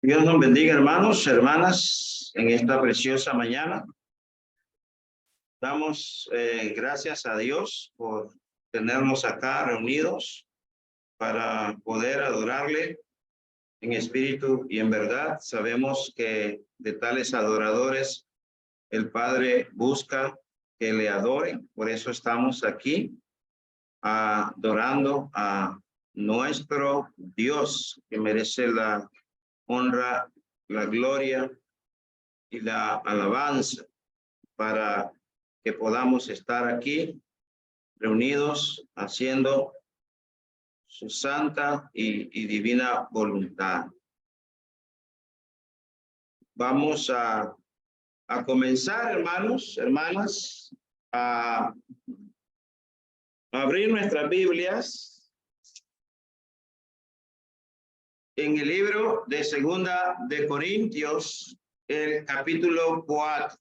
Dios nos bendiga, hermanos, hermanas, en esta preciosa mañana. Damos gracias a Dios por tenernos acá reunidos para poder adorarle en espíritu y en verdad. Sabemos que de tales adoradores el Padre busca que le adoren. Por eso estamos aquí adorando a nuestro Dios, que merece la honra, la gloria y la alabanza, para que podamos estar aquí reunidos haciendo su santa y divina voluntad. Vamos a comenzar, hermanos, hermanas, a abrir nuestras Biblias en el libro de Segunda de Corintios, el capítulo 4.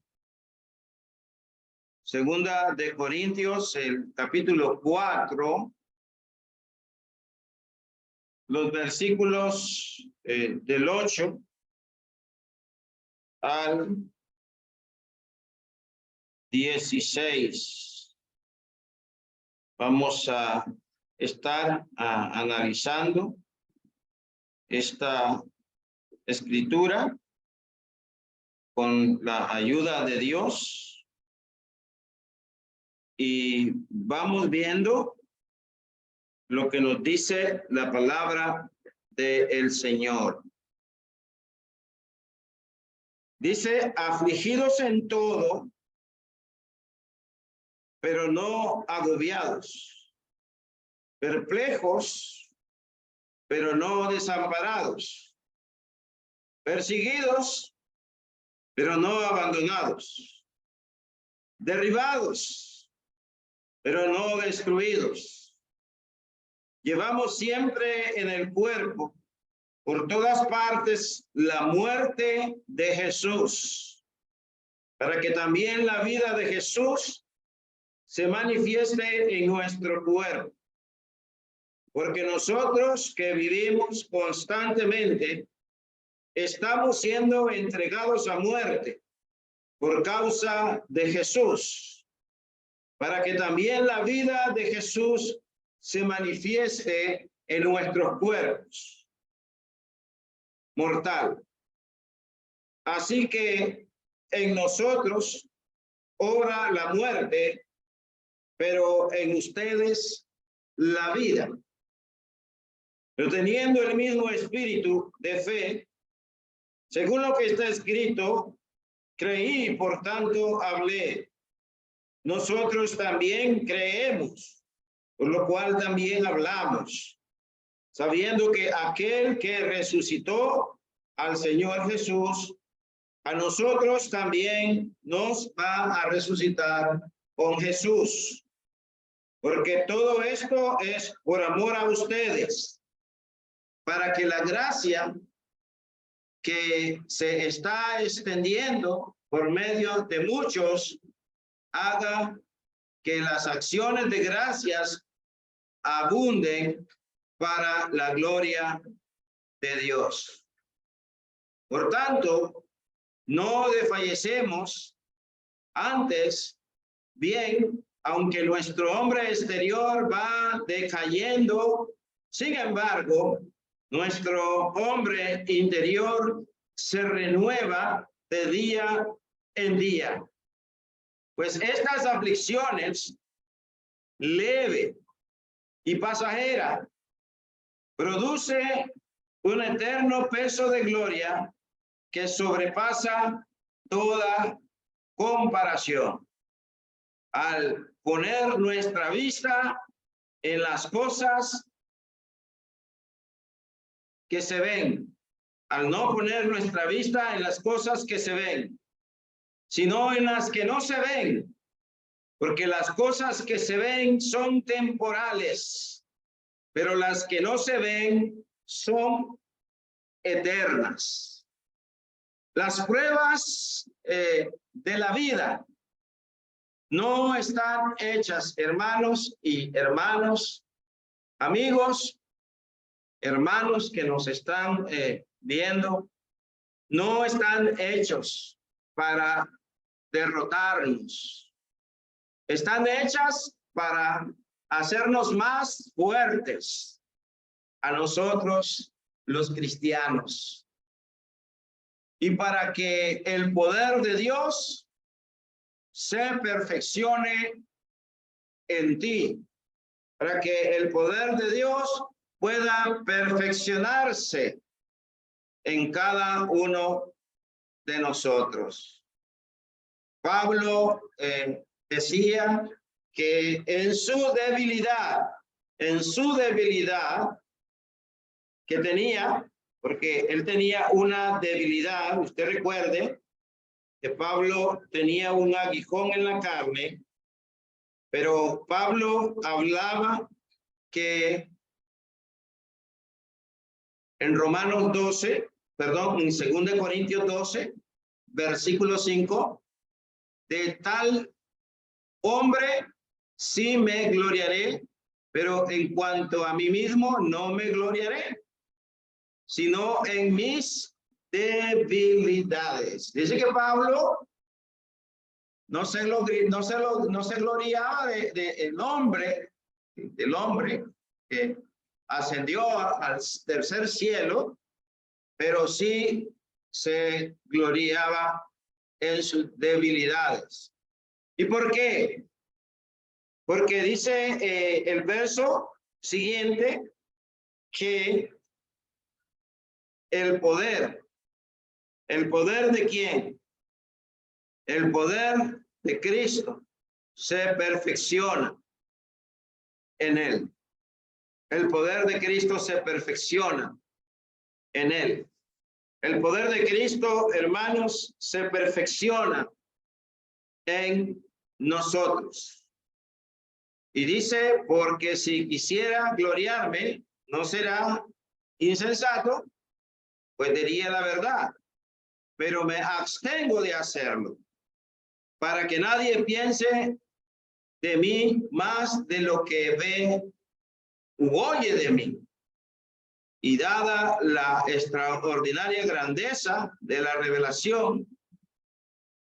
Segunda de Corintios, el capítulo 4, los versículos del 8 al 16. Vamos a estar analizando esta escritura con la ayuda de Dios y vamos viendo lo que nos dice la palabra del Señor. Dice: afligidos en todo, pero no agobiados, perplejos, pero no desamparados, perseguidos, pero no abandonados, derribados, pero no destruidos. Llevamos siempre en el cuerpo, por todas partes, la muerte de Jesús, para que también la vida de Jesús se manifieste en nuestro cuerpo. Porque nosotros que vivimos constantemente, estamos siendo entregados a muerte por causa de Jesús, para que también la vida de Jesús se manifieste en nuestros cuerpos mortal. Así que en nosotros obra la muerte, pero en ustedes la vida. Pero teniendo el mismo espíritu de fe, según lo que está escrito, creí, por tanto hablé. Nosotros también creemos, por lo cual también hablamos, sabiendo que aquel que resucitó al Señor Jesús, a nosotros también nos va a resucitar con Jesús. Porque todo esto es por amor a ustedes, para que la gracia que se está extendiendo por medio de muchos haga que las acciones de gracias abunden para la gloria de Dios. Por tanto, no desfallecemos, antes bien, aunque nuestro hombre exterior va decayendo, sin embargo, nuestro hombre interior se renueva de día en día. Pues estas aflicciones, leve y pasajera, produce un eterno peso de gloria que sobrepasa toda comparación, al poner nuestra vista en las cosas que se ven, al no poner nuestra vista en las cosas que se ven, sino en las que no se ven, porque las cosas que se ven son temporales, pero las que no se ven son eternas. Las pruebas de la vida no están hechas, hermanos y hermanos, amigos, hermanos que nos están viendo no están hechos para derrotarnos. Están hechas para hacernos más fuertes a nosotros los cristianos. Y para que el poder de Dios se perfeccione en ti. Para que el poder de Dios pueda perfeccionarse en cada uno de nosotros. Pablo decía que en su debilidad que tenía, porque él tenía una debilidad, usted recuerde que Pablo tenía un aguijón en la carne, pero Pablo hablaba que en Romanos 12, perdón, en 2 Corintios 12, versículo 5, de tal hombre sí me gloriaré, pero en cuanto a mí mismo no me gloriaré, sino en mis debilidades. Dice que Pablo no se gloriaba del hombre que ascendió al tercer cielo, pero sí se gloriaba en sus debilidades. ¿Y por qué? Porque dice el verso siguiente que el poder ¿de quién? El poder de Cristo se perfecciona en él. El poder de Cristo se perfecciona en él. El poder de Cristo, hermanos, se perfecciona en nosotros. Y dice, porque si quisiera gloriarme, no será insensato, pues diría la verdad, pero me abstengo de hacerlo, para que nadie piense de mí más de lo que ve u oye de mí. Y dada la extraordinaria grandeza de la revelación,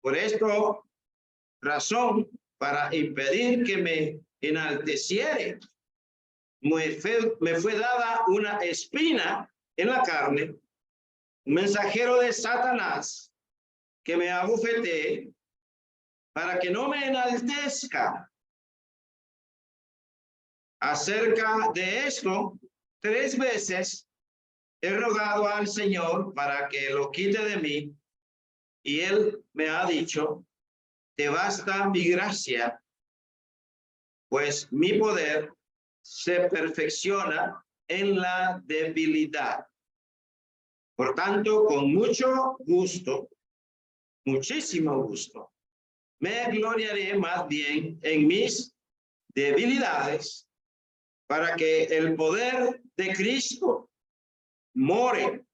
por esto razón para impedir que me enalteciere, me fue dada una espina en la carne, un mensajero de Satanás que me abofetee para que no me enaltezca. Acerca de esto, 3 veces he rogado al Señor para que lo quite de mí, y él me ha dicho, te basta mi gracia, pues mi poder se perfecciona en la debilidad. Por tanto, con mucho gusto, muchísimo gusto, me gloriaré más bien en mis debilidades, para que el poder de Cristo more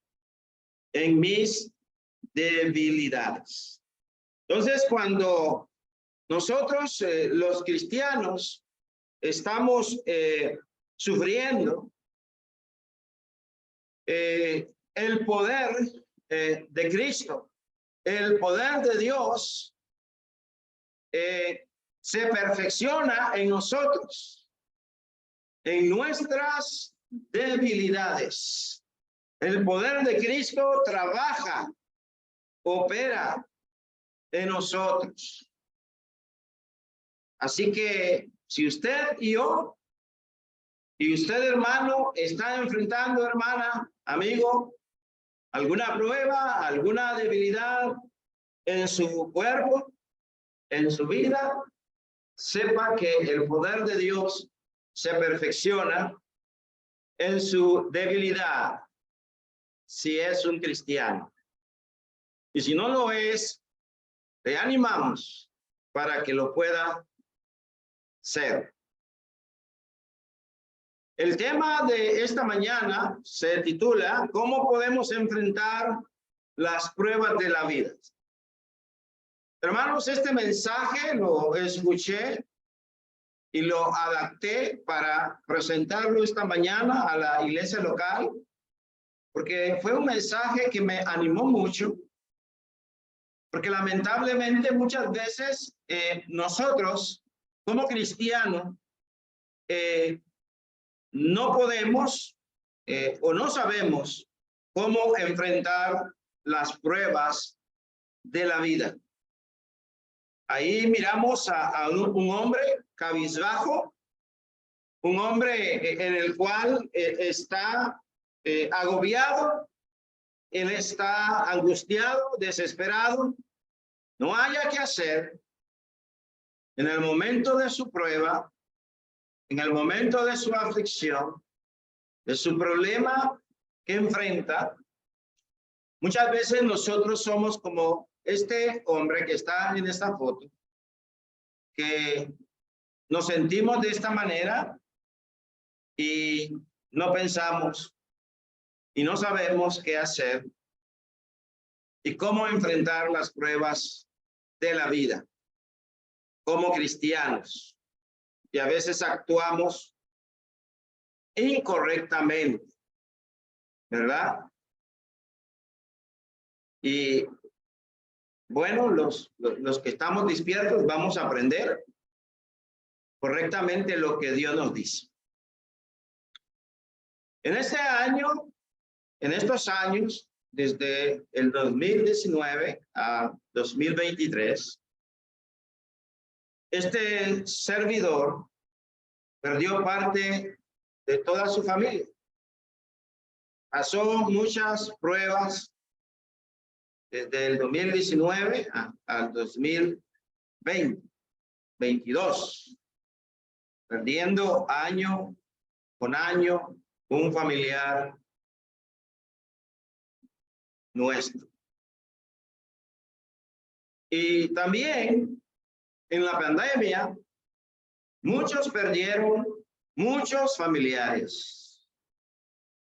en mis debilidades. Entonces, cuando nosotros, los cristianos, estamos sufriendo, el poder de Cristo, el poder de Dios, se perfecciona en nosotros, en nuestras debilidades. El poder de Cristo trabaja, opera en nosotros. Así que si usted y yo, y usted, hermano, está enfrentando, hermana, amigo, alguna prueba, alguna debilidad en su cuerpo, en su vida, sepa que el poder de Dios se perfecciona en su debilidad, si es un cristiano. Y si no lo es, le animamos para que lo pueda ser. El tema de esta mañana se titula ¿Cómo podemos enfrentar las pruebas de la vida? Hermanos, este mensaje lo escuché y lo adapté para presentarlo esta mañana a la iglesia local, porque fue un mensaje que me animó mucho, porque lamentablemente muchas veces nosotros como cristianos no podemos o no sabemos cómo enfrentar las pruebas de la vida. Ahí miramos a un hombre cabizbajo, un hombre en el cual está agobiado, él está angustiado, desesperado, no haya qué hacer. En el momento de su prueba, en el momento de su aflicción, de su problema que enfrenta, muchas veces nosotros somos como este hombre que está en esta foto, que nos sentimos de esta manera y no pensamos y no sabemos qué hacer y cómo enfrentar las pruebas de la vida como cristianos. Y a veces actuamos incorrectamente, ¿verdad? Y bueno, los que estamos despiertos vamos a aprender correctamente lo que Dios nos dice. En este año, en estos años, desde el 2019 a 2023, este servidor perdió parte de toda su familia. Pasó muchas pruebas desde el 2019 al 2022, perdiendo año con año un familiar nuestro. Y también en la pandemia, muchos perdieron muchos familiares.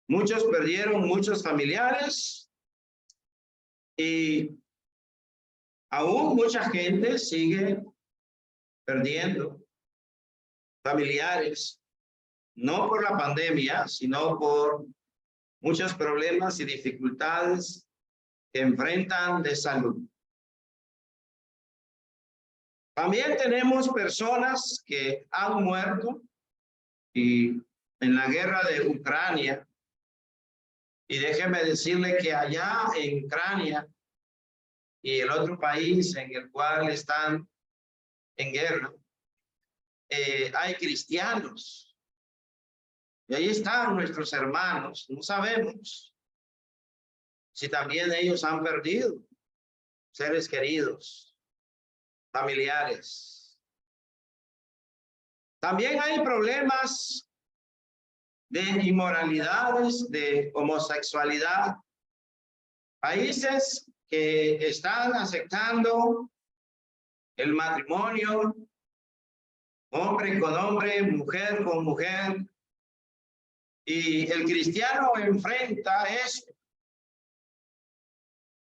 Muchos perdieron muchos familiares y aún mucha gente sigue perdiendo familiares, no por la pandemia, sino por muchos problemas y dificultades que enfrentan de salud. También tenemos personas que han muerto y en la guerra de Ucrania. Y déjeme decirle que allá en Ucrania y el otro país en el cual están en guerra, hay cristianos. Y ahí están nuestros hermanos. No sabemos si también ellos han perdido seres queridos, familiares. También hay problemas de inmoralidades, de homosexualidad. Países que están aceptando el matrimonio, hombre con hombre, mujer con mujer. Y el cristiano enfrenta esto.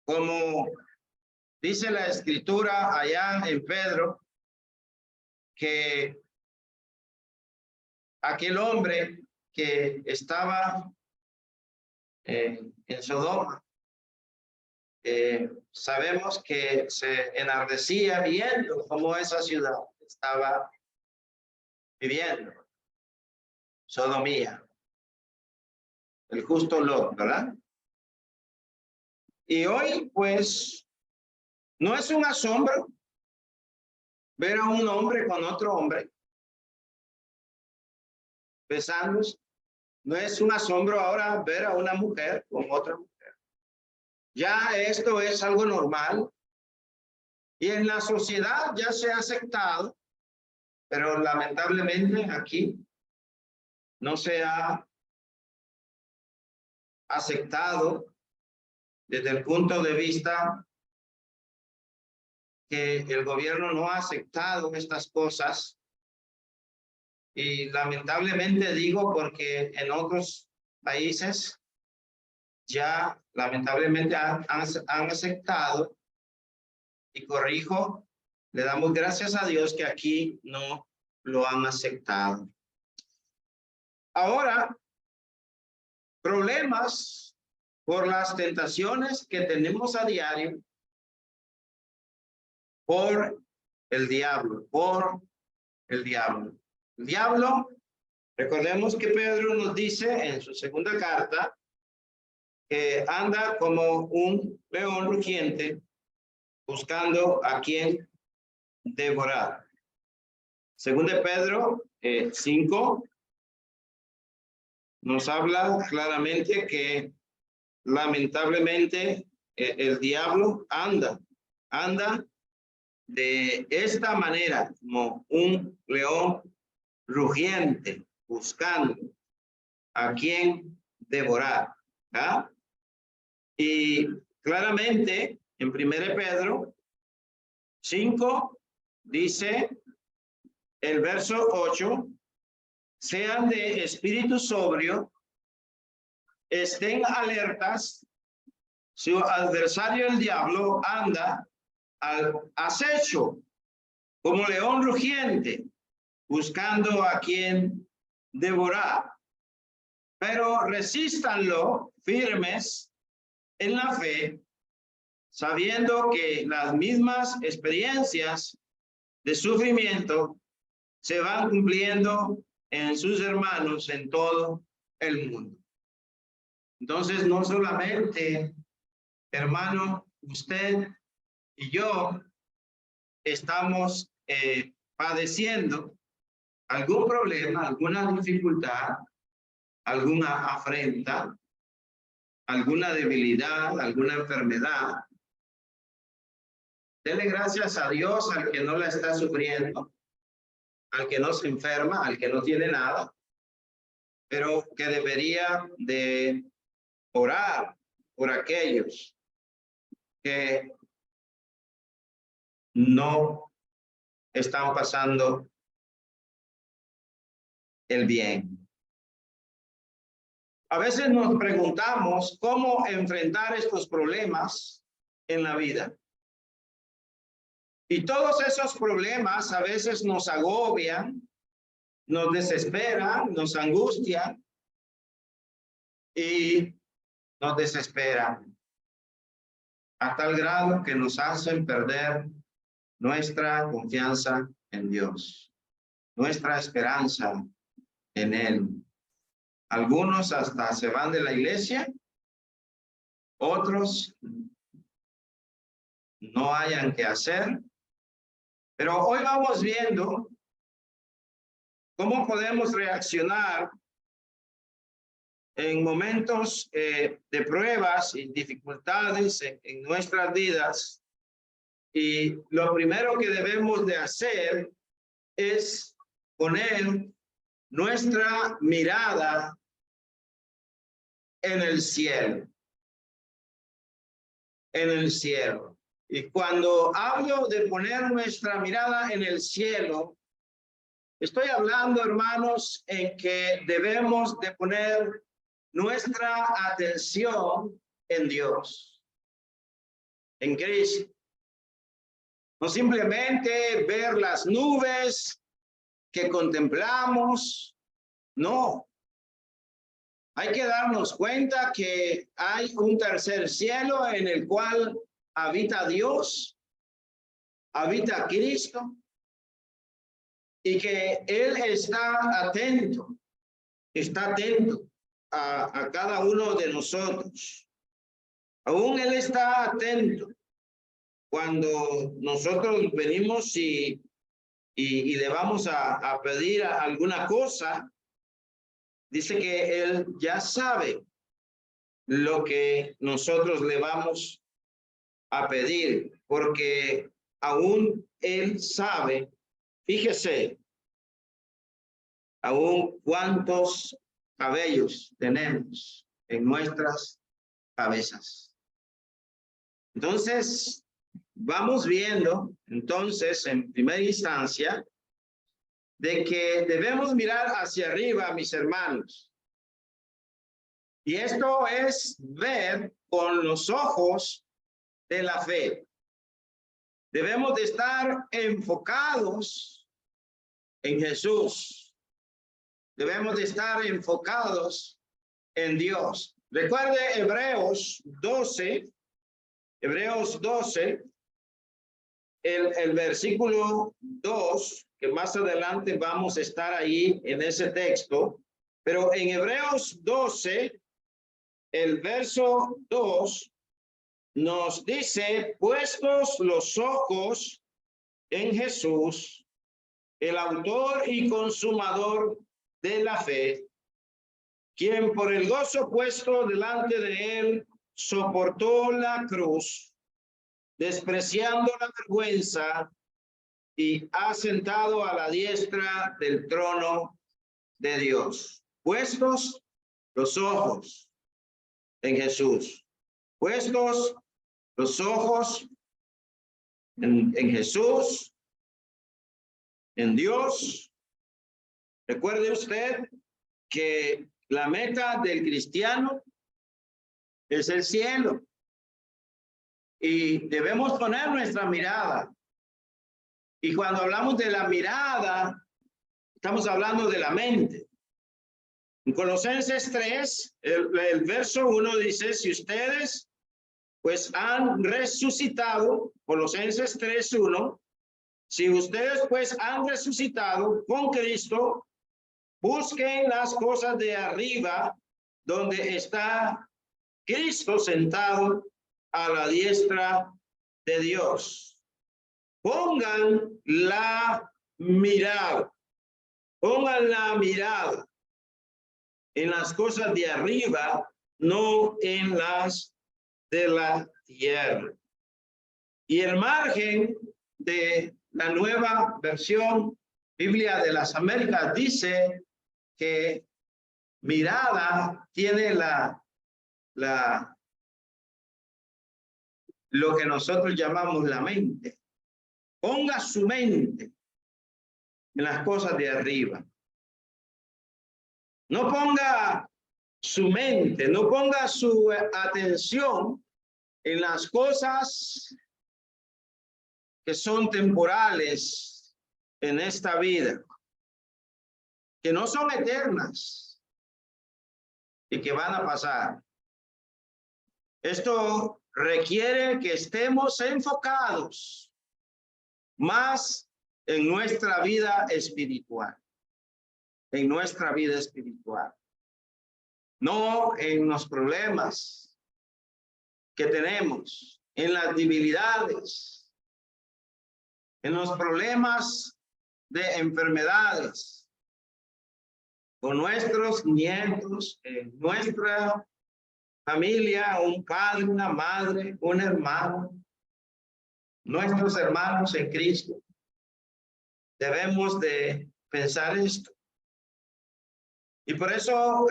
Como dice la escritura allá en Pedro, que aquel hombre que estaba en Sodoma, sabemos que se enardecía viendo cómo esa ciudad estaba viviendo. Sodomía. El justo Lot, ¿verdad? Y hoy, pues, no es un asombro ver a un hombre con otro hombre besándose. No es un asombro ahora ver a una mujer con otra mujer. Ya esto es algo normal. Y en la sociedad ya se ha aceptado, pero lamentablemente aquí no se ha aceptado desde el punto de vista que el gobierno no ha aceptado estas cosas. Y lamentablemente digo porque en otros países ya lamentablemente han aceptado, y corrijo, le damos gracias a Dios que aquí no lo han aceptado. Ahora, problemas por las tentaciones que tenemos a diario, por el diablo, El diablo, recordemos que Pedro nos dice en su segunda carta que anda como un león rugiente buscando a quien devorar. Según de Pedro 5 nos habla claramente que lamentablemente el diablo anda de esta manera como un león rugiente buscando a quien devorar. ¿Ah? Y claramente en 1 Pedro 5 dice el verso 8, sean de espíritu sobrio, estén alertas, su adversario el diablo anda al acecho como león rugiente, buscando a quien devorar. Pero resístanlo firmes en la fe, sabiendo que las mismas experiencias de sufrimiento se van cumpliendo en sus hermanos en todo el mundo. Entonces, no solamente, hermano, usted y yo estamos padeciendo algún problema, alguna dificultad, alguna afrenta, alguna debilidad, alguna enfermedad. Dele gracias a Dios al que no la está sufriendo, al que no se enferma, al que no tiene nada, pero que debería de orar por aquellos que no están pasando el bien. A veces nos preguntamos cómo enfrentar estos problemas en la vida. Y todos esos problemas a veces nos agobian, nos desesperan, nos angustian y nos desesperan a tal grado que nos hacen perder nuestra confianza en Dios, nuestra esperanza en Él. Algunos hasta se van de la iglesia, otros no hayan que hacer. Pero hoy vamos viendo cómo podemos reaccionar en momentos de pruebas y dificultades en nuestras vidas. Y lo primero que debemos de hacer es poner nuestra mirada en el cielo. En el cielo. Y cuando hablo de poner nuestra mirada en el cielo, estoy hablando, hermanos, en que debemos de poner nuestra atención en Dios, en Cristo. No simplemente ver las nubes que contemplamos, no. Hay que darnos cuenta que hay un tercer cielo en el cual habita Dios, habita Cristo, y que Él está atento a cada uno de nosotros. Aún Él está atento cuando nosotros venimos y le vamos a pedir alguna cosa. Dice que Él ya sabe lo que nosotros le vamos a pedir, porque aún Él sabe, fíjese, aún cuántos cabellos tenemos en nuestras cabezas. Entonces, vamos viendo, entonces, en primera instancia, de que debemos mirar hacia arriba, mis hermanos. Y esto es ver con los ojos de la fe. Debemos de estar enfocados en Jesús. Debemos de estar enfocados en Dios. Recuerde Hebreos 12, el versículo 2, que más adelante vamos a estar ahí en ese texto, pero en Hebreos 12, el verso 2, nos dice, puestos los ojos en Jesús, el autor y consumador de la fe, quien por el gozo puesto delante de él soportó la cruz, despreciando la vergüenza, y ha sentado a la diestra del trono de Dios. Puestos los ojos en Jesús. Puestos los ojos en Jesús, en Dios. Recuerde usted que la meta del cristiano es el cielo. Y debemos poner nuestra mirada. Y cuando hablamos de la mirada, estamos hablando de la mente. En Colosenses 3, el verso 1 dice, si ustedes pues han resucitado, Colosenses 3:1, si ustedes pues han resucitado con Cristo, busquen las cosas de arriba, donde está Cristo sentado a la diestra de Dios. Pongan la mirada en las cosas de arriba, no en las de la tierra. Y el margen de la nueva versión Biblia de las Américas dice que mirada tiene lo que nosotros llamamos la mente. Ponga su mente en las cosas de arriba. No ponga su mente, no ponga su atención en las cosas que son temporales en esta vida, que no son eternas y que van a pasar. Esto requiere que estemos enfocados más en nuestra vida espiritual, no en los problemas que tenemos, en las debilidades, en los problemas de enfermedades, con nuestros nietos, en nuestra familia, un padre, una madre, un hermano, nuestros hermanos en Cristo. Debemos de pensar esto. Y por eso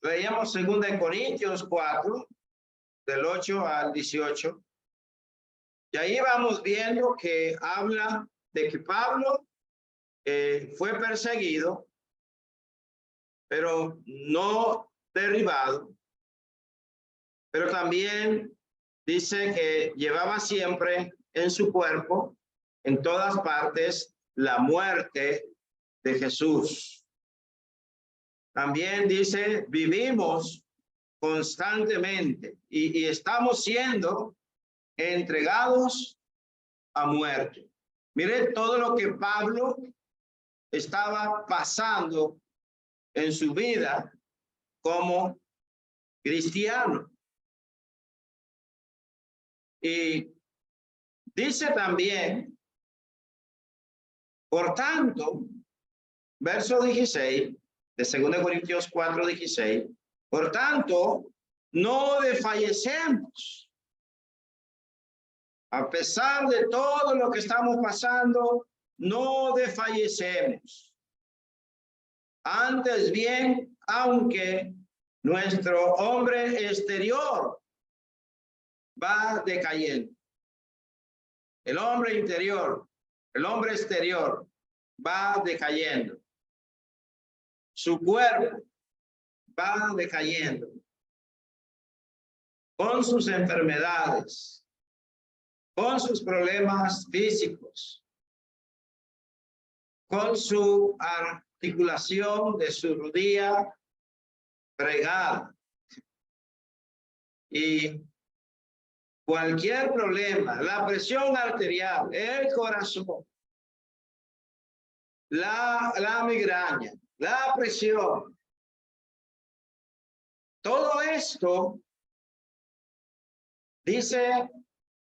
leíamos 2 Corintios 4, del 8 al 18. Y ahí vamos viendo que habla de que Pablo fue perseguido, pero no derribado. Pero también dice que llevaba siempre en su cuerpo, en todas partes, la muerte de Jesús. También dice, vivimos constantemente y estamos siendo entregados a muerte. Mire todo lo que Pablo estaba pasando en su vida como cristiano. Y dice también, por tanto, verso 16 de 2 Corintios 4:16, por tanto, no desfallecemos. A pesar de todo lo que estamos pasando, no desfallecemos. Antes bien, aunque nuestro hombre exterior va decayendo, el hombre interior, el hombre exterior va decayendo. Su cuerpo va decayendo con sus enfermedades, con sus problemas físicos, con su articulación de su rodilla fregada, Y cualquier problema, la presión arterial, el corazón, la migraña, la presión, todo esto dice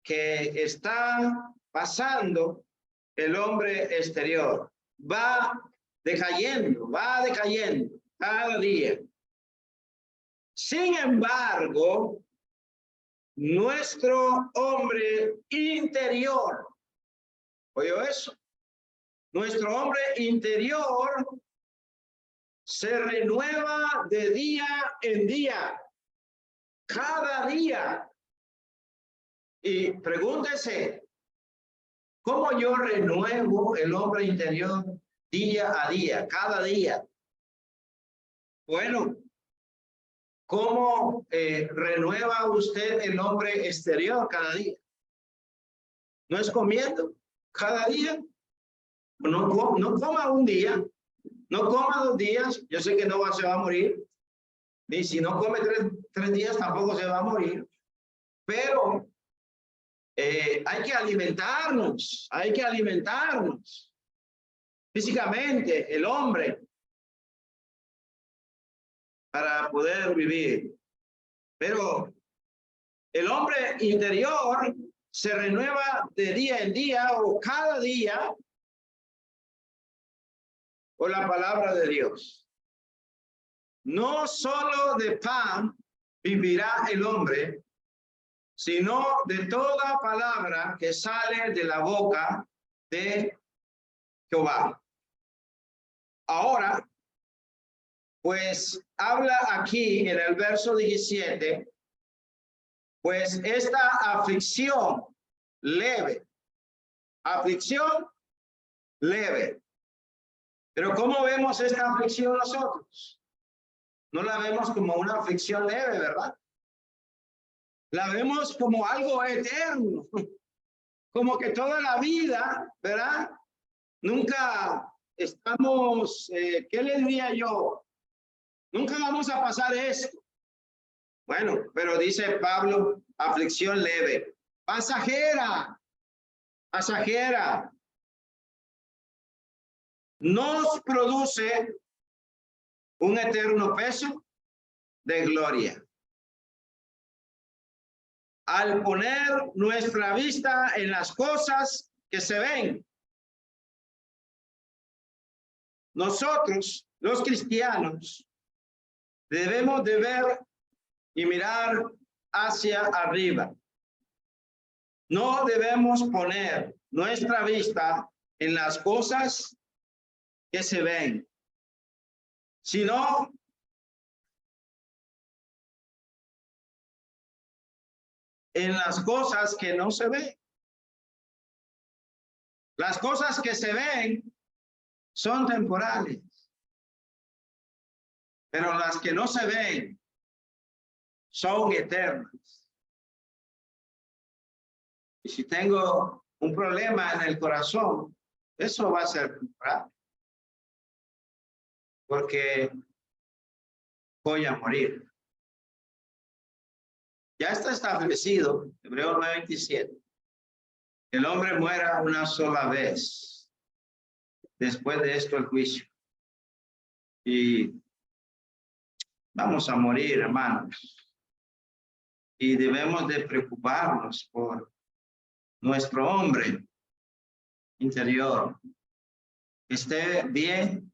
que está pasando el hombre exterior. Va decayendo cada día. Sin embargo, nuestro hombre interior, ¿oyó eso? Nuestro hombre interior se renueva de día en día, cada día. Y pregúntese, ¿cómo yo renuevo el hombre interior día a día, cada día? Bueno, ¿cómo renueva usted el hombre exterior cada día? ¿No es comiendo cada día? No coma un día, no coma 2 días, yo sé que no se va a morir, ni si no come 3 días tampoco se va a morir, pero hay que alimentarnos físicamente, el hombre, para poder vivir. Pero el hombre interior se renueva de día en día o cada día por la palabra de Dios. No solo de pan vivirá el hombre, sino de toda palabra que sale de la boca de Jehová. Ahora, pues habla aquí en el verso 17, pues esta aflicción leve. Pero ¿cómo vemos esta aflicción nosotros? No la vemos como una aflicción leve, ¿verdad? La vemos como algo eterno, como que toda la vida, ¿verdad? Nunca estamos, ¿qué le diría yo? Nunca vamos a pasar esto. Bueno, pero dice Pablo, aflicción leve, pasajera, nos produce un eterno peso de gloria. Al poner nuestra vista en las cosas que se ven, nosotros, los cristianos, debemos de ver y mirar hacia arriba. No debemos poner nuestra vista en las cosas que se ven, sino en las cosas que no se ven. Las cosas que se ven son temporales, pero las que no se ven son eternas. Y si tengo un problema en el corazón, eso va a ser temporal, porque voy a morir. Ya está establecido, Hebreos 9:27, el hombre muera una sola vez, después de esto el juicio. Y vamos a morir, hermanos. Y debemos de preocuparnos por nuestro hombre interior, que esté bien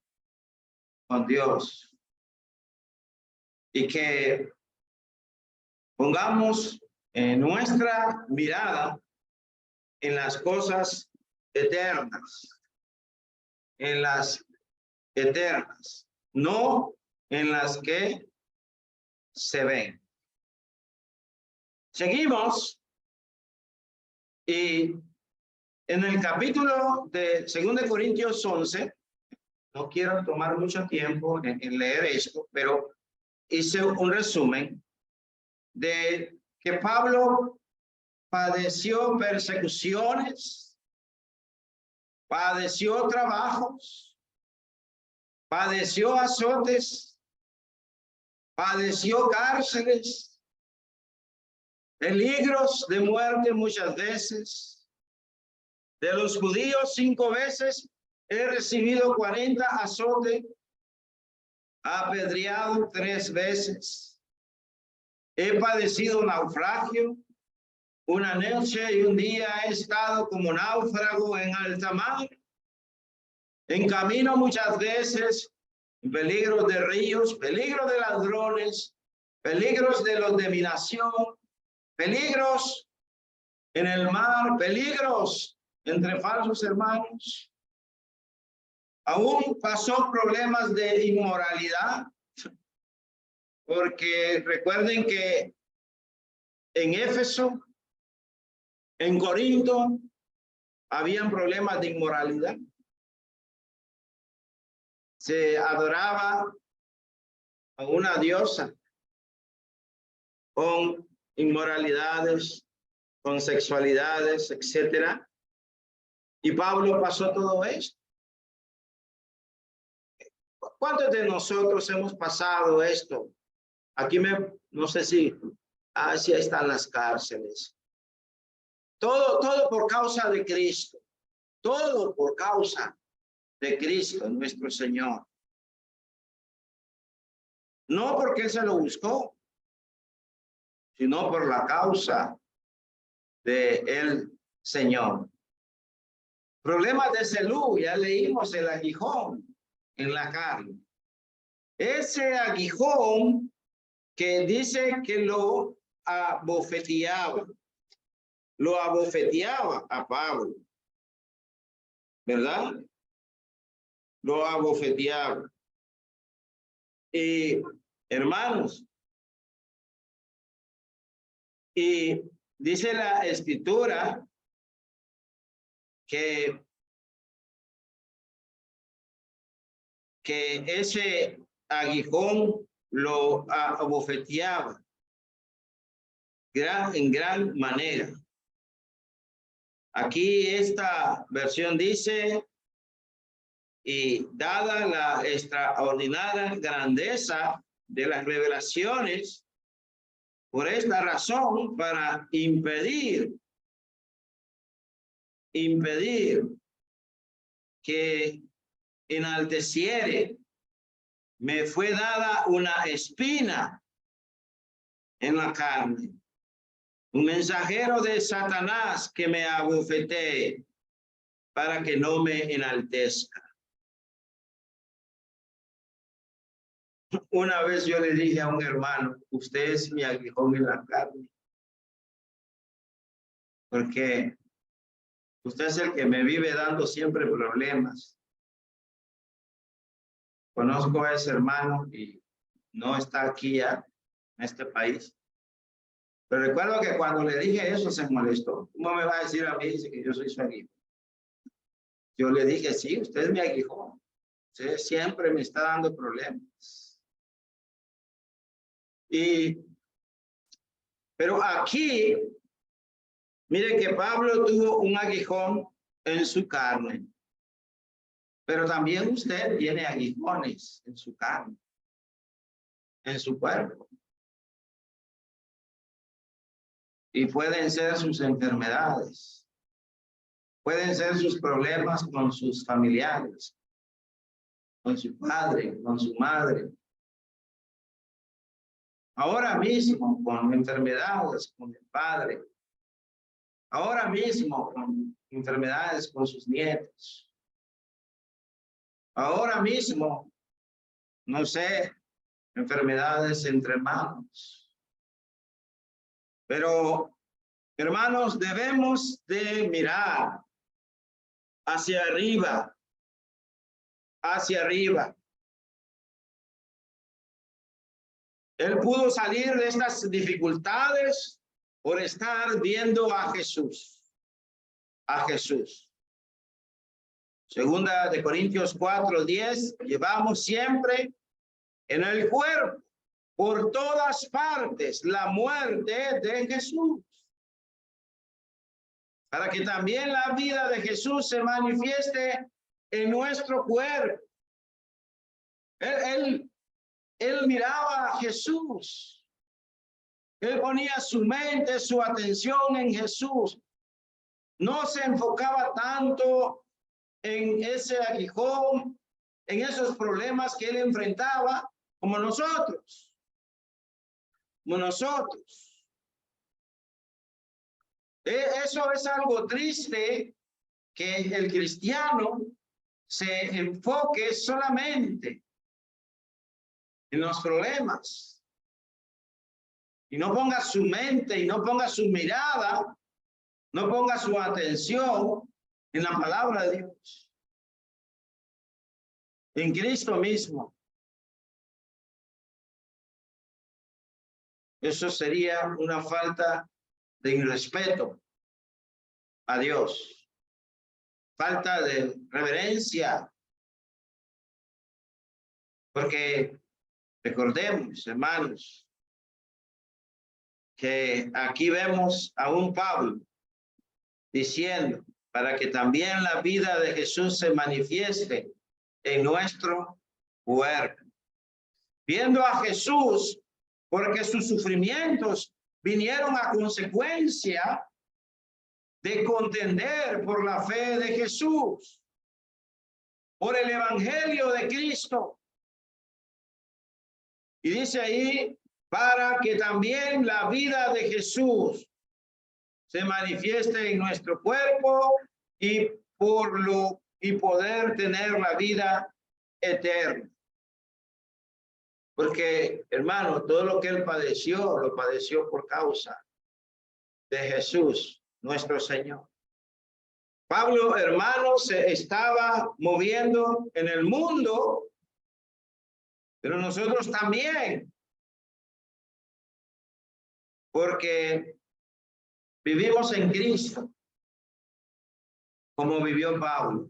con Dios y que pongamos nuestra mirada en las cosas eternas, no en las que se ven. Seguimos y en el capítulo de 2 Corintios 11, no quiero tomar mucho tiempo en leer esto, pero hice un resumen de que Pablo padeció persecuciones, padeció trabajos, padeció azotes, padeció cárceles, peligros de muerte muchas veces. De los judíos 5 veces he recibido 40 azotes, apedreado 3 veces. He padecido naufragio. Una noche y un día he estado como náufrago en alta mar. En camino muchas veces, peligros de ríos, peligros de ladrones, peligros de los de mi nación, peligros en el mar, peligros entre falsos hermanos. Aún pasó problemas de inmoralidad, porque recuerden que en Éfeso, en Corinto, habían problemas de inmoralidad. Se adoraba a una diosa con inmoralidades, con sexualidades, etcétera. Y Pablo pasó todo esto. ¿Cuántos de nosotros hemos pasado esto? Aquí no sé si así están las cárceles. Todo por causa de Cristo. Todo por causa de Cristo, nuestro Señor. No porque Él se lo buscó, sino por la causa de el Señor. Problemas de salud, ya leímos el aguijón en la carne. Ese aguijón que dice que lo abofeteaba a Pablo, ¿verdad? Lo abofeteaba. Y hermanos, y dice la escritura que ese aguijón lo abofeteaba en gran manera. Aquí esta versión dice, y dada la extraordinaria grandeza de las revelaciones, por esta razón, para impedir que enalteciere, me fue dada una espina en la carne, un mensajero de Satanás que me abofetee para que no me enaltezca. Una vez yo le dije a un hermano, usted es mi aguijón en la carne, porque usted es el que me vive dando siempre problemas. Conozco a ese hermano y no está aquí ya en este país. Pero recuerdo que cuando le dije eso se molestó. ¿Cómo me va a decir a mí? Dice que yo soy su aguijón. Yo le dije, sí, usted es mi aguijón. Usted siempre me está dando problemas. Pero aquí, mire que Pablo tuvo un aguijón en su carne. Pero también usted tiene aguijones en su carne, en su cuerpo. Y pueden ser sus enfermedades. Pueden ser sus problemas con sus familiares, con su padre, con su madre. Ahora mismo con enfermedades con el padre. Ahora mismo con enfermedades con sus nietos. Ahora mismo, no sé, enfermedades entre hermanos. Pero, hermanos, debemos de mirar hacia arriba, hacia arriba. Él pudo salir de estas dificultades por estar viendo a Jesús. A Jesús. Segunda de Corintios 4:10, llevamos siempre en el cuerpo, por todas partes, la muerte de Jesús, para que también la vida de Jesús se manifieste en nuestro cuerpo. Él miraba a Jesús Él ponía su mente, su atención en Jesús. No se enfocaba tanto en ese aguijón, en esos problemas que él enfrentaba, como nosotros. Como nosotros. Eso es algo triste, que el cristiano se enfoque solamente en los problemas y no ponga su mente y no ponga su mirada, no ponga su atención en la palabra de Dios, en Cristo mismo. Eso sería una falta de irrespeto a Dios, falta de reverencia, porque recordemos, hermanos, que aquí vemos a un Pablo diciendo, para que también la vida de Jesús se manifieste en nuestro cuerpo. Viendo a Jesús, porque sus sufrimientos vinieron a consecuencia de contender por la fe de Jesús, por el evangelio de Cristo. Y dice ahí, para que también la vida de Jesús se manifieste en nuestro cuerpo y poder tener la vida eterna. Porque, hermano, todo lo que él padeció, lo padeció por causa de Jesús, nuestro Señor. Pablo, hermano, se estaba moviendo en el mundo, pero nosotros también, porque vivimos en Cristo, como vivió Pablo.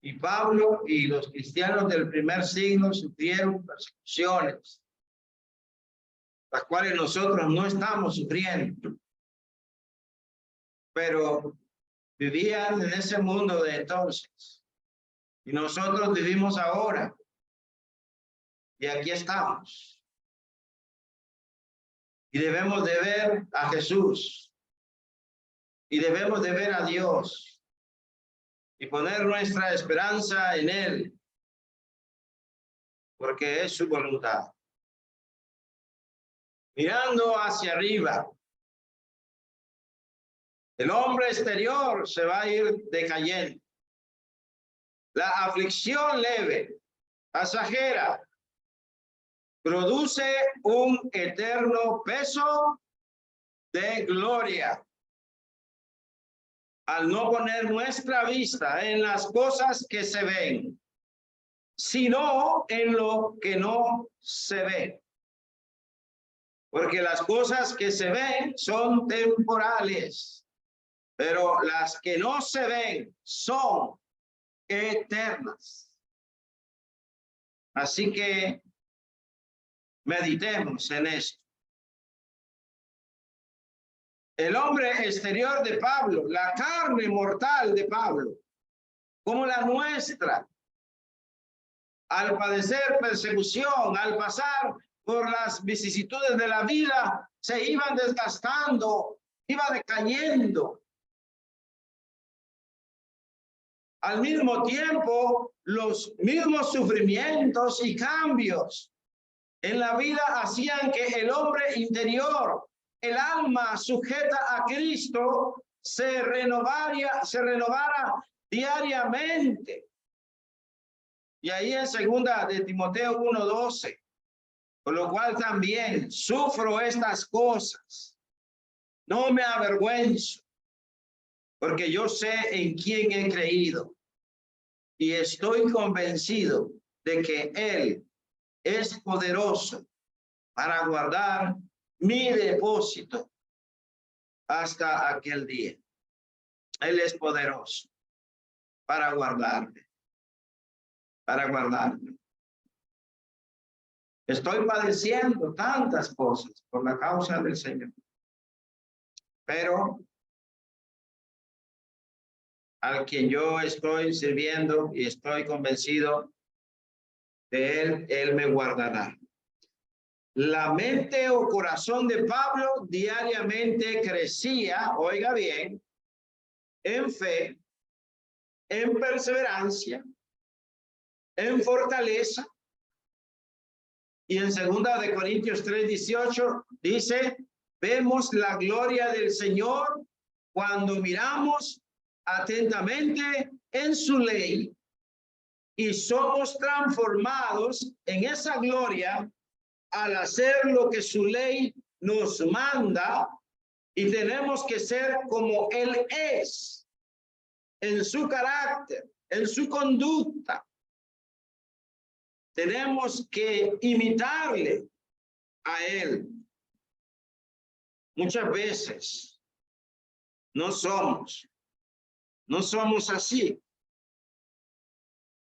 Y Pablo y los cristianos del primer siglo sufrieron persecuciones, las cuales nosotros no estamos sufriendo. Pero vivían en ese mundo de entonces. Y nosotros vivimos ahora. Y aquí estamos. Y debemos de ver a Jesús. Y debemos de ver a Dios. Y poner nuestra esperanza en Él. Porque es su voluntad. Mirando hacia arriba. El hombre exterior se va a ir decayendo. La aflicción leve, pasajera, produce un eterno peso de gloria. Al no poner nuestra vista en las cosas que se ven, sino en lo que no se ve. Porque las cosas que se ven son temporales, pero las que no se ven son eternas. Así que meditemos en esto. El hombre exterior de Pablo, la carne mortal de Pablo, como la nuestra, al padecer persecución, al pasar por las vicisitudes de la vida, se iban desgastando, iba decayendo. Al mismo tiempo, los mismos sufrimientos y cambios en la vida hacían que el hombre interior, el alma sujeta a Cristo, se renovara diariamente. Y ahí en segunda de Timoteo 1:12, por lo cual también sufro estas cosas. No me avergüenzo, porque yo sé en quién he creído y estoy convencido de que Él es poderoso para guardar mi depósito hasta aquel día. Él es poderoso para guardarme, para guardarme. Estoy padeciendo tantas cosas por la causa del Señor, pero al quien yo estoy sirviendo y estoy convencido de Él, Él me guardará. la mente o corazón de Pablo diariamente crecía, oiga bien, en fe, en perseverancia, en fortaleza. Y en 2 Corintios 3:18 dice, vemos la gloria del Señor cuando miramos atentamente en su ley y somos transformados en esa gloria al hacer lo que su ley nos manda, y tenemos que ser como Él es en su carácter, en su conducta. Tenemos que imitarle a Él. Muchas veces no somos así,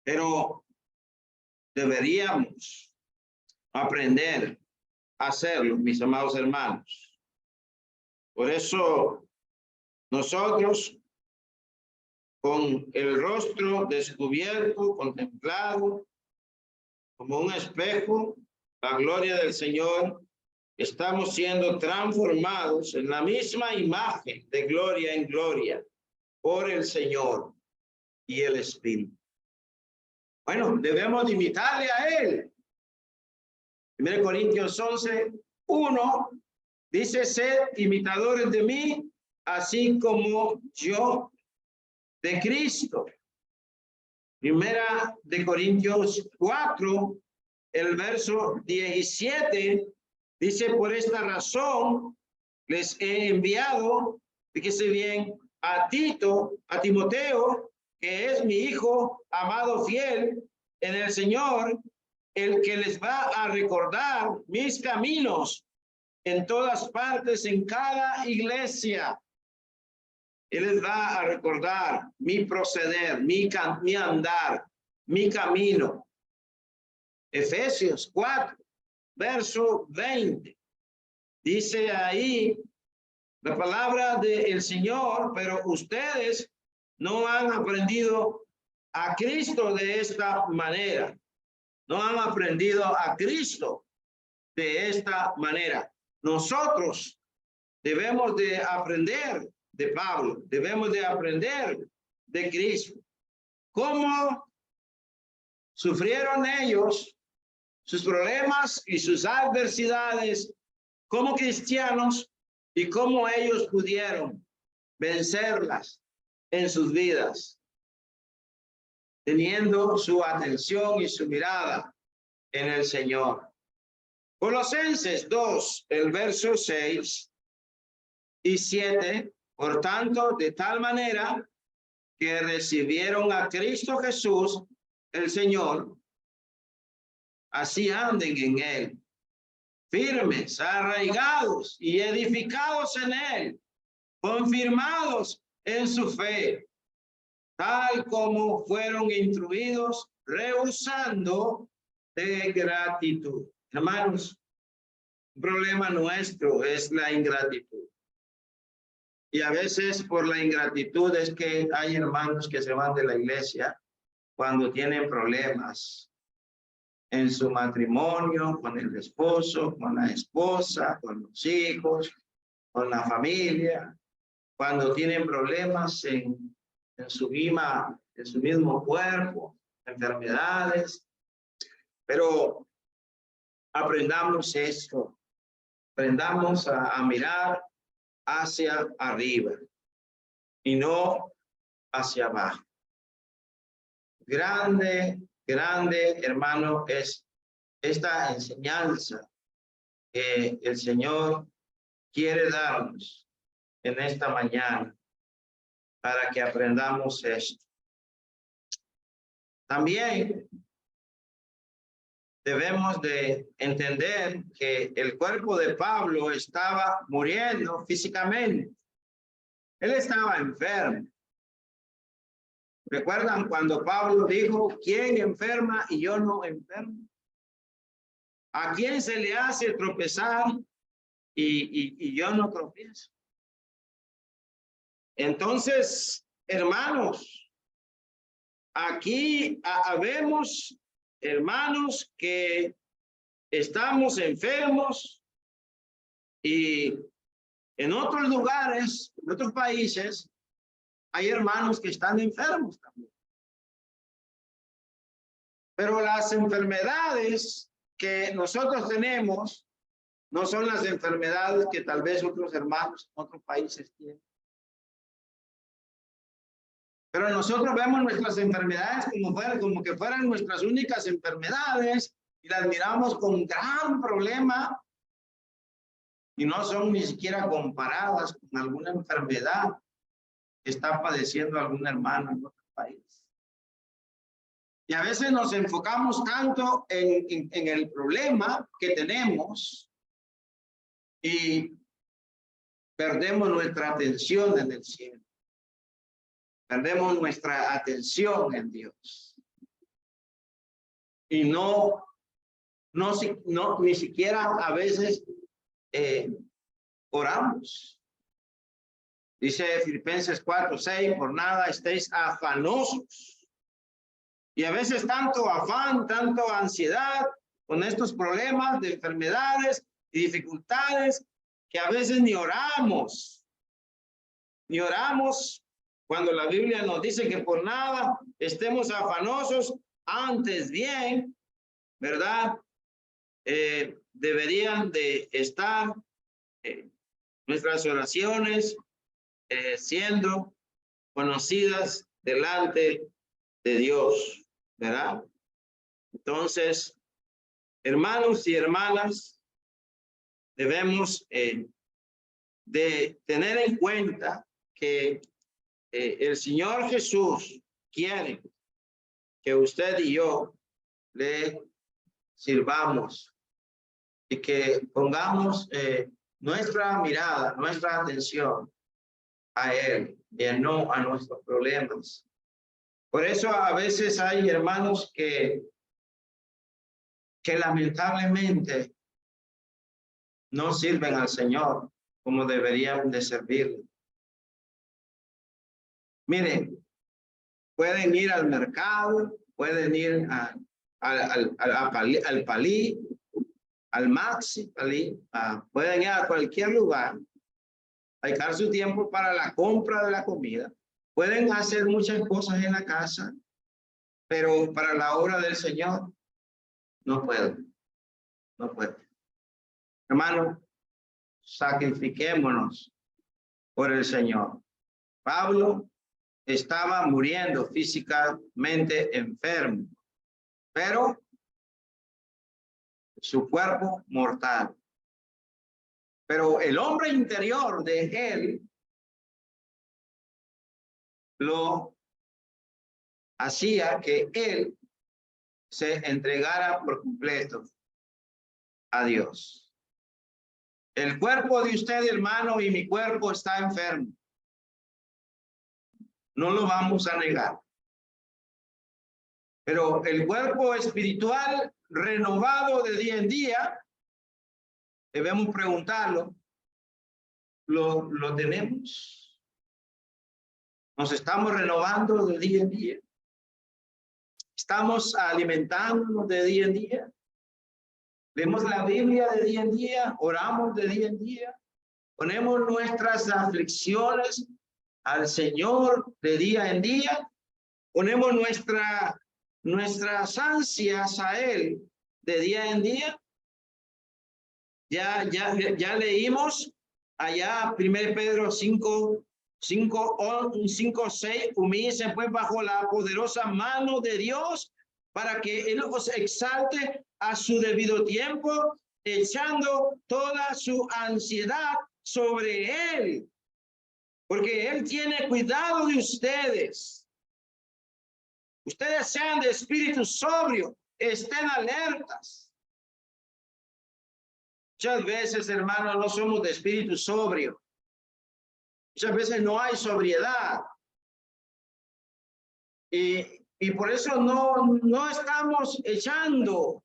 pero deberíamos aprender a hacerlo, mis amados hermanos. Por eso nosotros, con el rostro descubierto, contemplado como un espejo, la gloria del Señor, estamos siendo transformados en la misma imagen de gloria en gloria por el Señor y el Espíritu. Bueno, debemos imitarle a Él. 1 Corintios 11:1 dice, sed imitadores de mí, así como yo de Cristo. 1 Corintios 4, el verso 17, dice, por esta razón les he enviado, fíjese bien, a Timoteo, que es mi hijo amado fiel en el Señor, el que les va a recordar mis caminos en todas partes, en cada iglesia. Él les va a recordar mi proceder, mi andar, mi camino. Efesios 4, verso 20. Dice ahí la palabra del Señor, pero ustedes no han aprendido a Cristo de esta manera. No han aprendido a Cristo de esta manera. Nosotros debemos de aprender de Pablo, debemos de aprender de Cristo. ¿Cómo sufrieron ellos sus problemas y sus adversidades como cristianos y cómo ellos pudieron vencerlas en sus vidas, teniendo su atención y su mirada en el Señor? Colosenses 2, el verso 6 y 7, por tanto, de tal manera que recibieron a Cristo Jesús, el Señor, así anden en Él, firmes, arraigados y edificados en Él, confirmados en su fe, tal como fueron instruidos, rehusando de gratitud. Hermanos, un problema nuestro es la ingratitud. Y a veces por la ingratitud es que hay hermanos que se van de la iglesia cuando tienen problemas en su matrimonio, con el esposo, con la esposa, con los hijos, con la familia, cuando tienen problemas en su mismo cuerpo, enfermedades. Pero aprendamos esto, aprendamos a mirar hacia arriba y no hacia abajo. Grande, hermano, es esta enseñanza que el Señor quiere darnos en esta mañana para que aprendamos esto. También debemos de entender que el cuerpo de Pablo estaba muriendo físicamente. Él estaba enfermo. ¿Recuerdan cuando Pablo dijo, ¿quién enferma y yo no enfermo? ¿A quién se le hace tropezar y yo no tropiezo? Entonces, hermanos, aquí habemos hermanos que estamos enfermos y en otros lugares, en otros países, hay hermanos que están enfermos también. Pero las enfermedades que nosotros tenemos no son las enfermedades que tal vez otros hermanos en otros países tienen. Pero nosotros vemos nuestras enfermedades como que fueran nuestras únicas enfermedades y las miramos con gran problema y no son ni siquiera comparadas con alguna enfermedad que está padeciendo algún hermano en otro país. Y a veces nos enfocamos tanto en el problema que tenemos y perdemos nuestra atención en el cielo. Perdemos nuestra atención en Dios. Y ni siquiera a veces oramos. Dice Filipenses 4:6, por nada estéis afanosos. Y a veces tanto afán, tanto ansiedad con estos problemas de enfermedades y dificultades que a veces ni oramos. Ni oramos cuando la Biblia nos dice que por nada estemos afanosos, antes bien, ¿verdad? Deberían de estar nuestras oraciones siendo conocidas delante de Dios, ¿verdad? Entonces, hermanos y hermanas, debemos de tener en cuenta que el Señor Jesús quiere que usted y yo le sirvamos y que pongamos nuestra mirada, nuestra atención a Él y no a nuestros problemas. Por eso a veces hay hermanos que lamentablemente no sirven al Señor como deberían de servirle. Miren, pueden ir al mercado, pueden ir al Palí, al Maxi, pueden ir a cualquier lugar, dedicar su tiempo para la compra de la comida. Pueden hacer muchas cosas en la casa, pero para la obra del Señor no pueden. No pueden. Hermano, sacrifiquémonos por el Señor. Pablo estaba muriendo físicamente enfermo, pero su cuerpo mortal. Pero el hombre interior de él lo hacía que él se entregara por completo a Dios. El cuerpo de usted, hermano, y mi cuerpo está enfermo. No lo vamos a negar. Pero el cuerpo espiritual renovado de día en día, debemos preguntarlo, ¿lo tenemos? ¿Nos estamos renovando de día en día? ¿Estamos alimentándonos de día en día? ¿Leemos la Biblia de día en día? ¿Oramos de día en día? ¿Ponemos nuestras aflicciones al Señor de día en día? ¿Ponemos nuestras ansias a Él de día en día? Ya leímos allá 1 Pedro 5:6, humíllense pues bajo la poderosa mano de Dios para que Él os exalte a su debido tiempo, echando toda su ansiedad sobre Él, porque Él tiene cuidado de ustedes. Ustedes sean de espíritu sobrio, estén alertas. Muchas veces, hermanos, no somos de espíritu sobrio. Muchas veces no hay sobriedad. Y por eso no estamos echando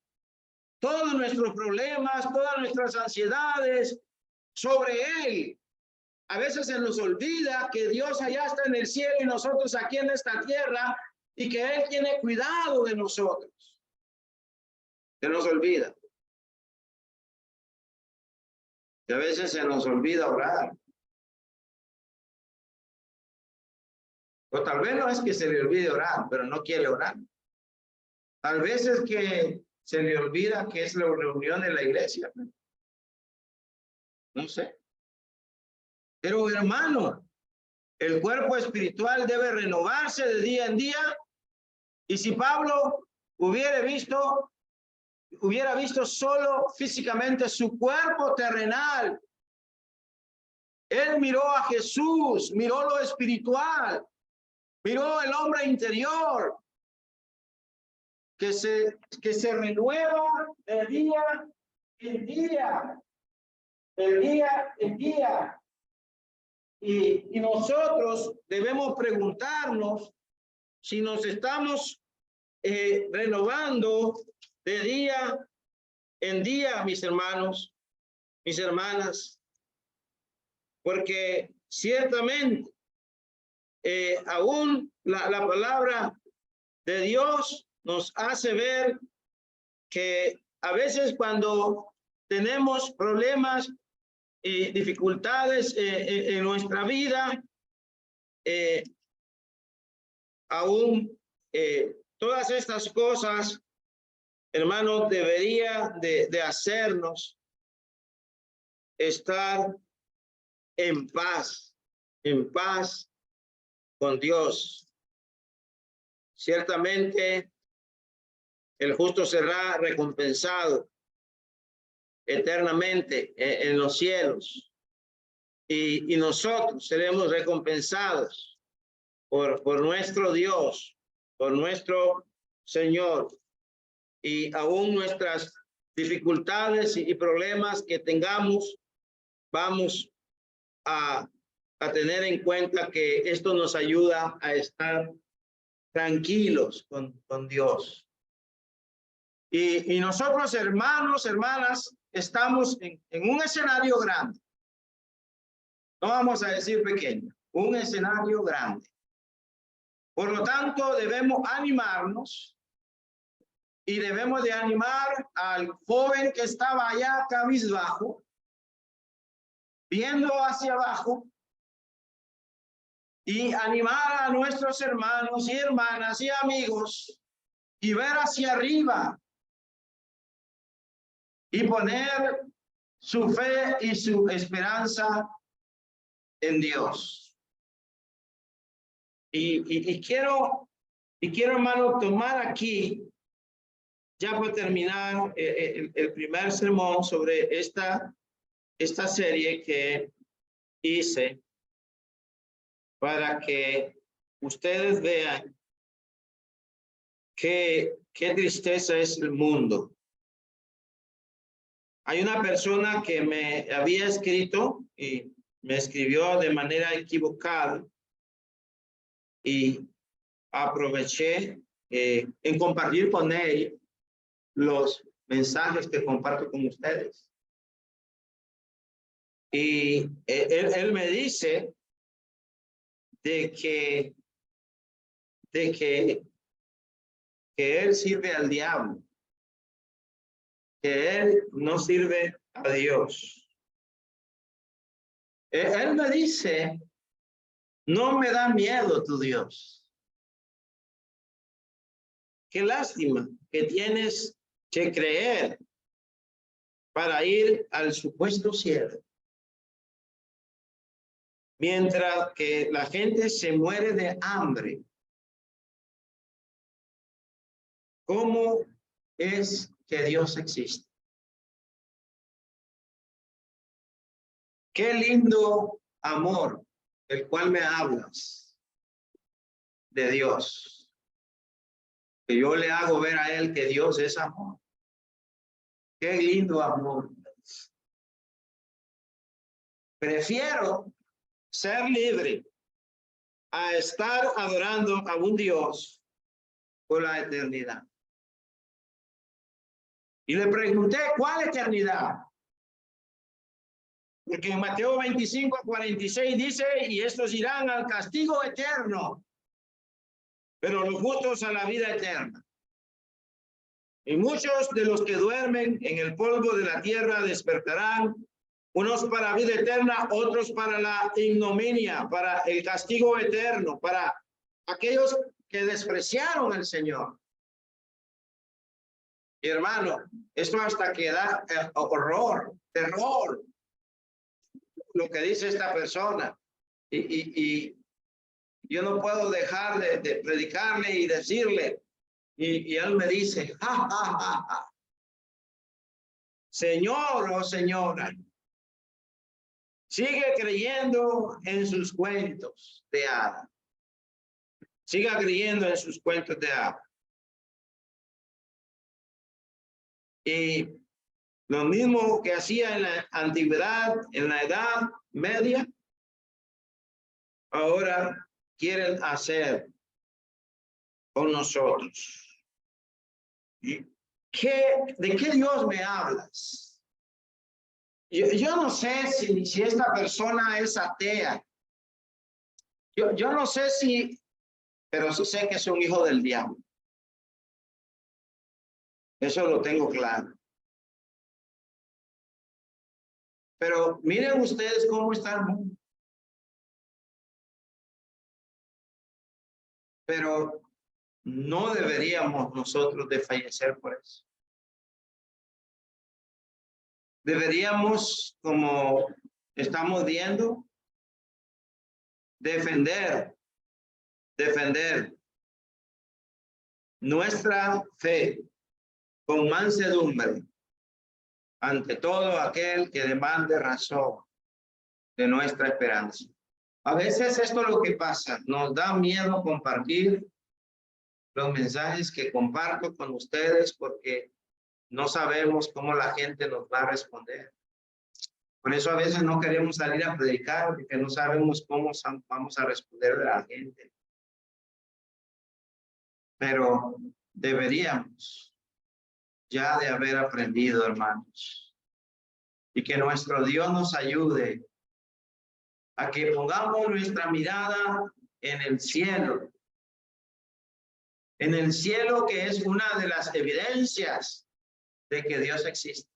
todos nuestros problemas, todas nuestras ansiedades sobre Él. A veces se nos olvida que Dios allá está en el cielo y nosotros aquí en esta tierra y que Él tiene cuidado de nosotros. Se nos olvida. que a veces se nos olvida orar. O tal vez no es que se le olvide orar, pero no quiere orar. Tal vez es que se le olvida que es la reunión de la iglesia. No sé. Pero hermano, el cuerpo espiritual debe renovarse de día en día. Y si Pablo hubiera visto solo físicamente su cuerpo terrenal, él miró a Jesús, miró lo espiritual, miró el hombre interior que se renueva de día en día, de día en día. Y nosotros debemos preguntarnos si nos estamos renovando de día en día, mis hermanos, mis hermanas, porque ciertamente aún la palabra de Dios nos hace ver que a veces cuando tenemos problemas y dificultades en nuestra vida, aún todas estas cosas, hermanos, debería de hacernos estar en paz con Dios. Ciertamente, el justo será recompensado eternamente en los cielos, y nosotros seremos recompensados por nuestro Dios, por nuestro Señor. Y aún nuestras dificultades y problemas que tengamos, vamos a tener en cuenta que esto nos ayuda a estar tranquilos con Dios. Y nosotros, hermanos, hermanas, estamos en un escenario grande. No vamos a decir pequeño, un escenario grande. Por lo tanto, debemos animarnos y debemos de animar al joven que estaba allá cabizbajo, viendo hacia abajo, y animar a nuestros hermanos y hermanas y amigos y ver hacia arriba y poner su fe y su esperanza en Dios. Y quiero, hermano, tomar aquí, ya para terminar el primer sermón sobre esta serie que hice, para que ustedes vean qué tristeza es el mundo. Hay una persona que me había escrito y me escribió de manera equivocada, y aproveché en compartir con él los mensajes que comparto con ustedes. Y él me dice de que él sirve al diablo, que él no sirve a Dios. Él me dice, no me da miedo tu Dios. Qué lástima que tienes que creer para ir al supuesto cielo, mientras que la gente se muere de hambre. ¿Cómo es que Dios existe? Qué lindo amor el cual me hablas de Dios, que yo le hago ver a él que Dios es amor. Qué lindo amor. Prefiero ser libre a estar adorando a un Dios por la eternidad. Y le pregunté, ¿cuál eternidad? Porque en Mateo 25:46 dice, y estos irán al castigo eterno, pero los justos a la vida eterna. Y muchos de los que duermen en el polvo de la tierra despertarán Unos para vida eterna, otros para la ignominia, para el castigo eterno, para aquellos que despreciaron al Señor. Y hermano, esto hasta que da horror, terror, lo que dice esta persona. Y yo no puedo dejar de predicarle y decirle, y él me dice, ja, ja, ja, ja. Señor o señora, sigue creyendo en sus cuentos de hadas. Siga creyendo en sus cuentos de hadas. Y lo mismo que hacía en la antigüedad, en la Edad Media, ahora quieren hacer con nosotros. ¿De qué Dios me hablas? Yo no sé si esta persona es atea. Yo no sé pero sí sé que es un hijo del diablo. Eso lo tengo claro. Pero miren ustedes cómo está el mundo. Pero no deberíamos nosotros de fallecer por eso. Deberíamos, como estamos viendo, defender nuestra fe con mansedumbre ante todo aquel que demande razón de nuestra esperanza. A veces esto es lo que pasa, nos da miedo compartir los mensajes que comparto con ustedes porque no sabemos cómo la gente nos va a responder. Por eso a veces no queremos salir a predicar porque no sabemos cómo vamos a responder a la gente. Pero deberíamos ya de haber aprendido, hermanos, y que nuestro Dios nos ayude a que pongamos nuestra mirada en el cielo que es una de las evidencias de que Dios existe.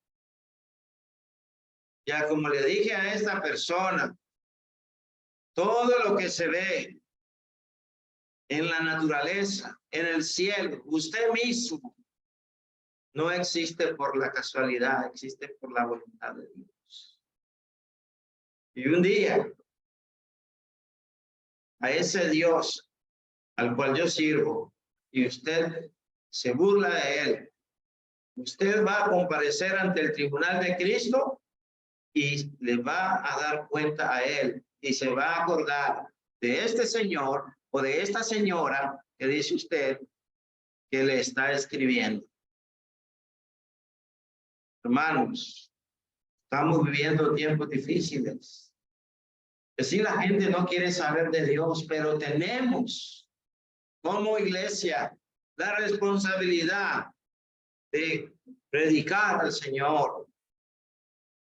Ya como le dije a esta persona, todo lo que se ve en la naturaleza, en el cielo, usted mismo, no existe por la casualidad, existe por la voluntad de Dios. Y un día, a ese Dios al cual yo sirvo, y usted se burla de él, usted va a comparecer ante el tribunal de Cristo y le va a dar cuenta a él y se va a acordar de este señor o de esta señora que dice usted que le está escribiendo. Hermanos, estamos viviendo tiempos difíciles. Que si la gente no quiere saber de Dios, pero tenemos como iglesia la responsabilidad de predicar al Señor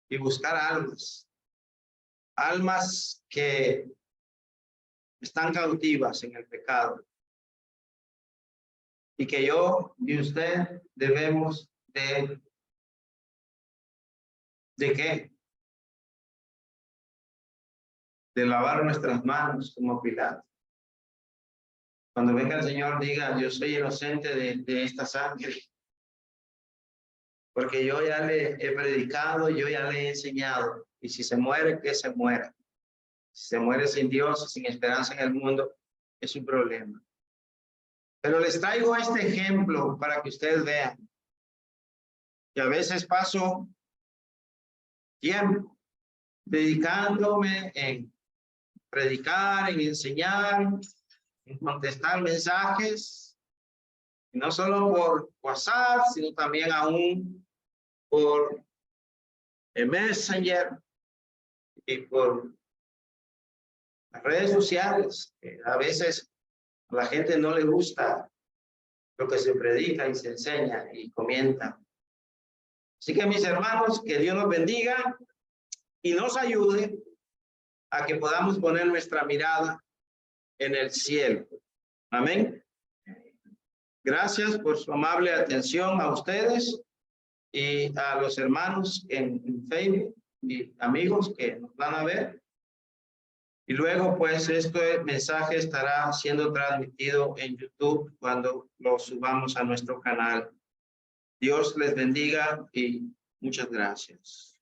y buscar almas que están cautivas en el pecado y que yo y usted debemos ¿de qué? De lavar nuestras manos como Pilato. Cuando venga el Señor diga, yo soy inocente de esta sangre, porque yo ya le he predicado, yo ya le he enseñado, y si se muere, que se muera. Si se muere sin Dios, sin esperanza en el mundo, es un problema. Pero les traigo este ejemplo para que ustedes vean que a veces paso tiempo dedicándome en predicar, en enseñar, en contestar mensajes, y no solo por WhatsApp, sino también aún por el Messenger y por las redes sociales. A veces a la gente no le gusta lo que se predica y se enseña y comenta. Así que mis hermanos, que Dios nos bendiga y nos ayude a que podamos poner nuestra mirada en el cielo. Amén. Gracias por su amable atención a ustedes y a los hermanos en Facebook. y amigos que nos van a ver. Y luego, pues, este mensaje estará siendo transmitido en YouTube cuando lo subamos a nuestro canal. Dios les bendiga y muchas gracias.